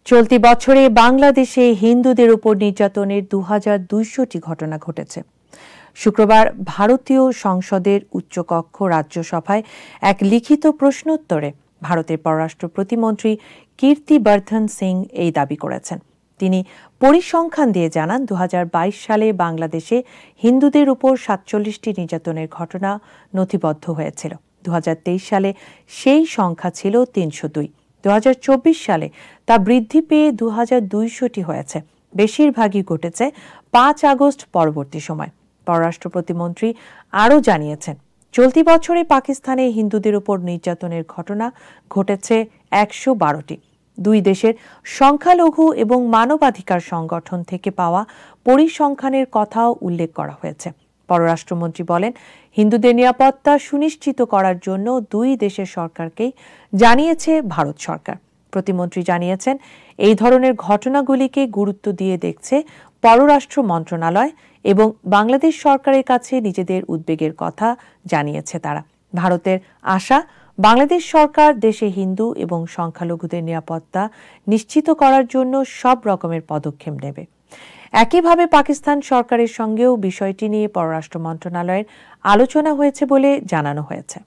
চলতি বছরে বাংলাদেশে হিন্দুদের উপর নির্যাতনের ২,২০০টি ঘটনা ঘটেছে। শুক্রবার ভারতীয় সংসদের উচ্চকক্ষ রাজ্যসভায় এক লিখিত প্রশ্নোত্তরে ভারতের পররাষ্ট্র প্রতিমন্ত্রী কীর্তিবর্ধন সিং এই দাবি করেছেন। তিনি পরিসংখ্যান দিয়ে জানান, ২০২২ সালে বাংলাদেশে হিন্দুদের উপর ৪৭টি নির্যাতনের ঘটনা নথিবদ্ধ হয়েছিল। ২০২৩ সালে সেই সংখ্যা ছিল ৩০২। ২০২৪ সালে তা বৃদ্ধি পেয়ে ২,২০০টি হয়েছে। বেশিরভাগই ঘটেছে ৫ আগস্ট পরবর্তী সময়। পররাষ্ট্র প্রতিমন্ত্রী আরও জানিয়েছেন, চলতি বছরে পাকিস্তানে হিন্দুদের উপর নির্যাতনের ঘটনা ঘটেছে ১১২টি। দুই দেশের সংখ্যালঘু এবং মানবাধিকার সংগঠন থেকে পাওয়া পরিসংখ্যানের কথাও উল্লেখ করা হয়েছে। পররাষ্ট্রমন্ত্রী বলেন, হিন্দুদের নিরাপত্তা সুনিশ্চিত করার জন্য দুই দেশের সরকারকেই জানিয়েছে ভারত সরকার। প্রতিমন্ত্রী জানিয়েছেন, এই ধরনের ঘটনাগুলিকে গুরুত্ব দিয়ে দেখছে পররাষ্ট্র মন্ত্রণালয় এবং বাংলাদেশ সরকারের কাছে নিজেদের উদ্বেগের কথা জানিয়েছে তারা। ভারতের আশা, বাংলাদেশ সরকার দেশে হিন্দু এবং সংখ্যালঘুদের নিরাপত্তা নিশ্চিত করার জন্য সব রকমের পদক্ষেপ নেবে। একইভাবে পাকিস্তান সরকারের সঙ্গেও বিষয়টি নিয়ে পররাষ্ট্র মন্ত্রণালয়ের আলোচনা হয়েছে বলে জানানো হয়েছে।